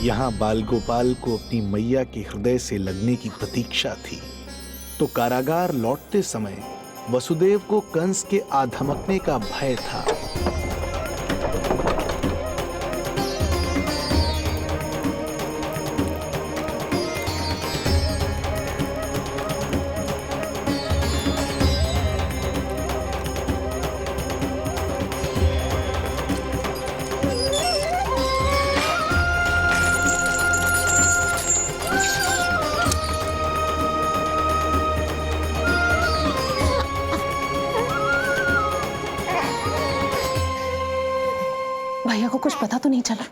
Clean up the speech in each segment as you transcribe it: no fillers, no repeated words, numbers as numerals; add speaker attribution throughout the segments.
Speaker 1: यहाँ बाल गोपाल को अपनी मैया के हृदय से लगने की प्रतीक्षा थी। तो कारागार लौटते समय वसुदेव को कंस के आधमकने का भय था।
Speaker 2: भैया को कुछ पता तो नहीं चला?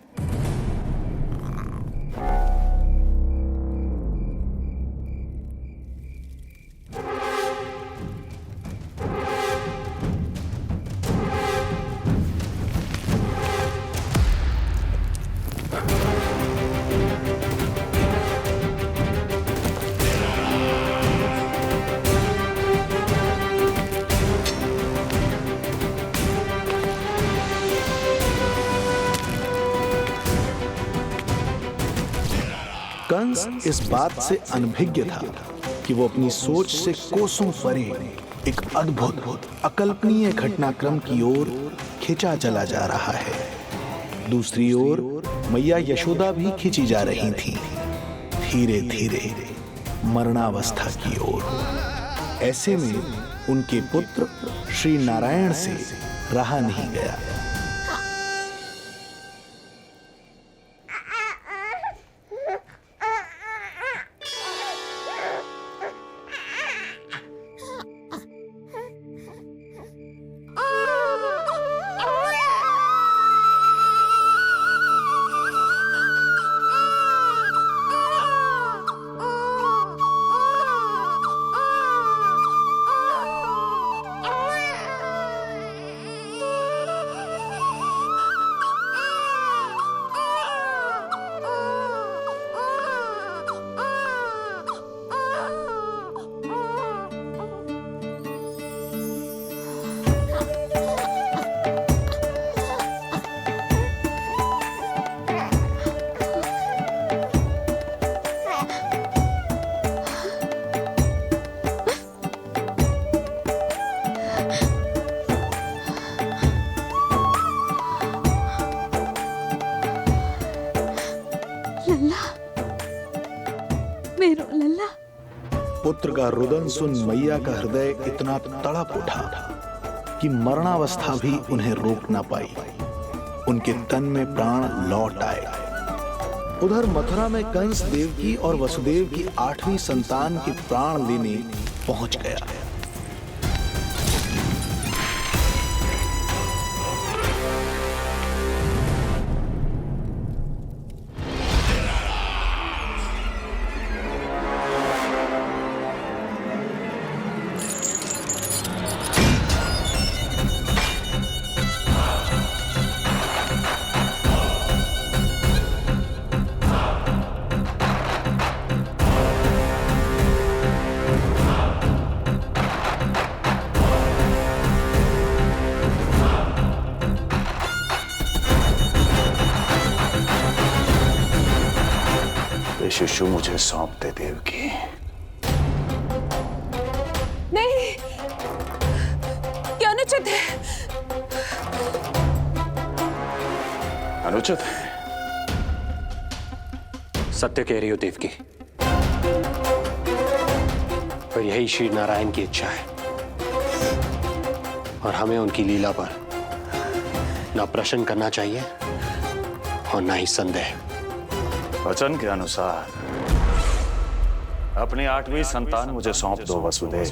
Speaker 1: कंस इस बात से अनभिज्ञ था कि वो अपनी सोच से कोसों परे एक अद्भुत अकल्पनीय घटनाक्रम की ओर खिंचा चला जा रहा है। दूसरी ओर मैया यशोदा भी खिंची जा रही थी, धीरे धीरे मरणावस्था की ओर। ऐसे में उनके पुत्र श्री नारायण से रहा नहीं गया। पुत्र का रुदन सुन मैया का हृदय इतना तड़प उठा कि मरणावस्था भी उन्हें रोक ना पाई। उनके तन में प्राण लौट आए। उधर मथुरा में कंस देवकी और वसुदेव की 8वीं संतान के प्राण लेने पहुंच गया।
Speaker 3: शिशु मुझे सौंप दे देवकी।
Speaker 2: नहीं, क्या अनुचित है?
Speaker 3: अनुचित है?
Speaker 4: सत्य कह रही हो देवकी, पर यही श्री नारायण की इच्छा है और हमें उनकी लीला पर ना प्रश्न करना चाहिए और ना ही संदेह।
Speaker 3: वचन के अनुसार अपनी 8वीं संतान मुझे सौंप दो वसुदेव।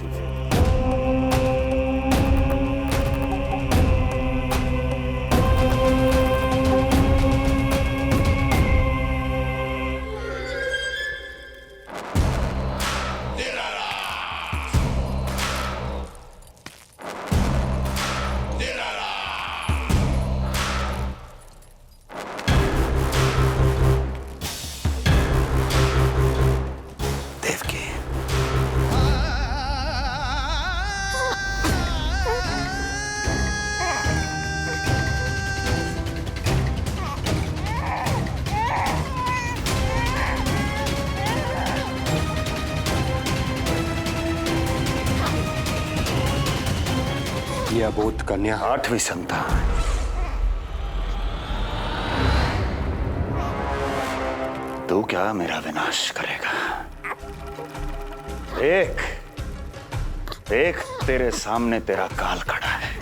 Speaker 4: ये अबोध कन्या
Speaker 3: 8वीं संतान। तू क्या मेरा विनाश करेगा? देख तेरे सामने तेरा काल खड़ा है।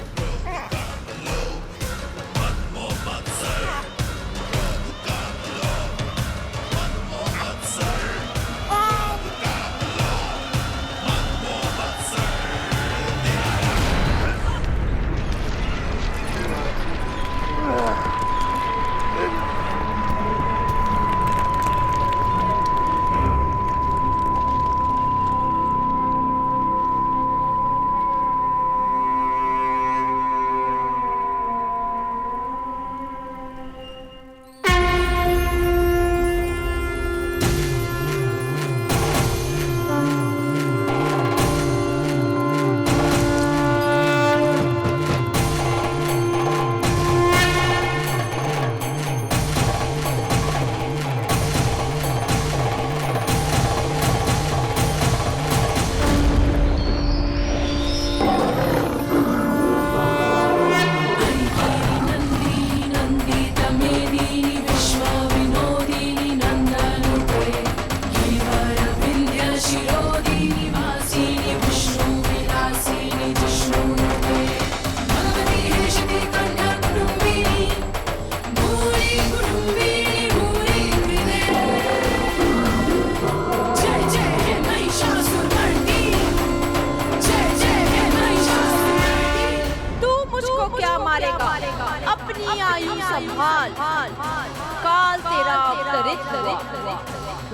Speaker 2: अपनी आयु संभाल, काल तेरा अवतरित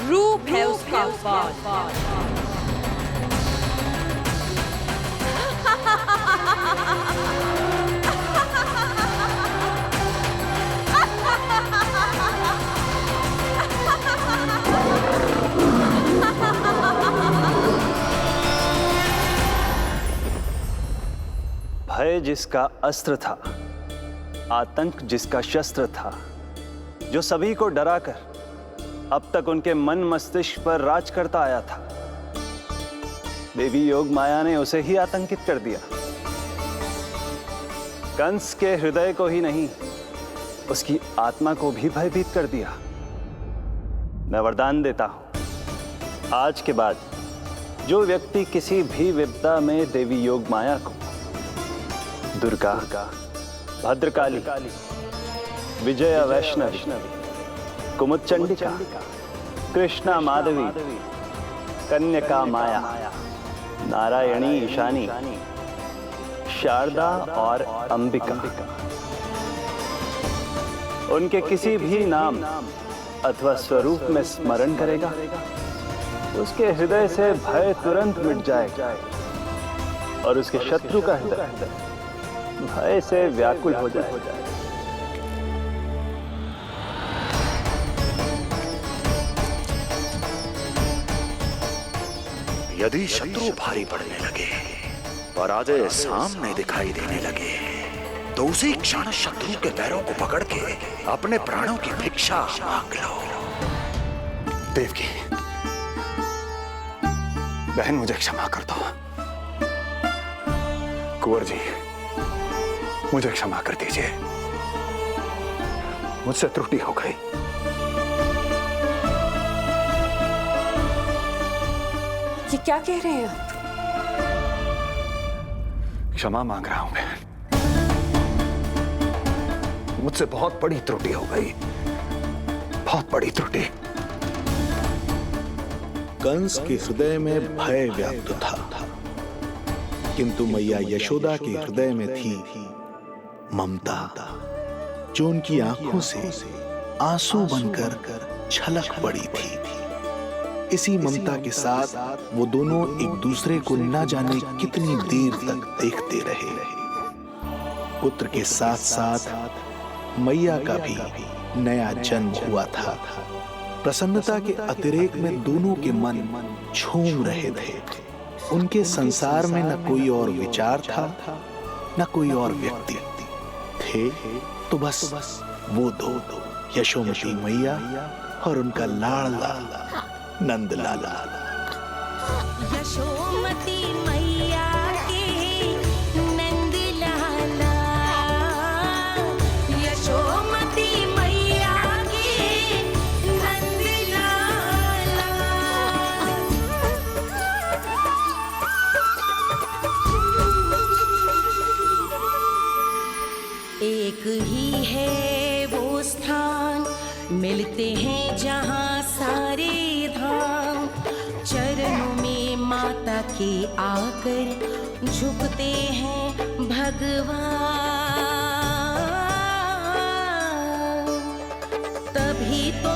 Speaker 2: रूप है उसका बाल।
Speaker 3: भय जिसका अस्त्र था, आतंक जिसका शस्त्र था, जो सभी को डराकर अब तक उनके मन मस्तिष्क पर राज करता आया था, देवी योग माया ने उसे ही आतंकित कर दिया। कंस के हृदय को ही नहीं, उसकी आत्मा को भी भयभीत कर दिया। मैं वरदान देता हूं, आज के बाद जो व्यक्ति किसी भी विपदा में देवी योग माया को, दुर्गा, भद्रकाली, विजया वैष्णवी, कुमुदचंडिका, कृष्णा माधवी, कन्यका माया, नारायणी ईशानी, शारदा और अंबिका, उनके किसी भी नाम अथवा स्वरूप में स्मरण करेगा, उसके हृदय से भय तुरंत मिट जाएगा और उसके शत्रु का हृदय भय से व्याकुल हो जाएगा।
Speaker 5: यदि शत्रु भारी पड़ने लगे, पराजय सामने दिखाई देने लगे, तो उसी क्षण शत्रु के पैरों को पकड़ के अपने प्राणों की भिक्षा मांग लो।
Speaker 3: देवकी, बहन मुझे क्षमा कर दो। कुंवर जी, मुझे क्षमा कर दीजिए, मुझसे त्रुटि हो गई।
Speaker 2: ये क्या कह रहे हैं आप?
Speaker 3: क्षमा मांग रहा हूं बहन, मुझसे बहुत बड़ी त्रुटि हो गई, बहुत बड़ी त्रुटि।
Speaker 1: कंस के हृदय में भय व्याप्त था, किंतु मैया यशोदा के हृदय में थी ममता, जो उनकी आंखों से आंसू बनकर छलक पड़ी थी। इसी ममता के साथ वो दोनों एक दूसरे को न जाने कितनी देर तक देखते रहे। पुत्र के साथ साथ मैया का भी नया जन्म हुआ था। प्रसन्नता के अतिरेक में दोनों के मन झूम रहे थे। उनके संसार में न कोई और विचार था, न कोई और व्यक्ति थे, तो बस वो दो, यशोमती मैया और उनका लाडला नंद लाला।
Speaker 6: यशोमती मैया के नंद लाला। है वो स्थान, मिलते हैं जहाँ सारे धाम। चरणों में माता के आकर झुकते हैं भगवान। तभी तो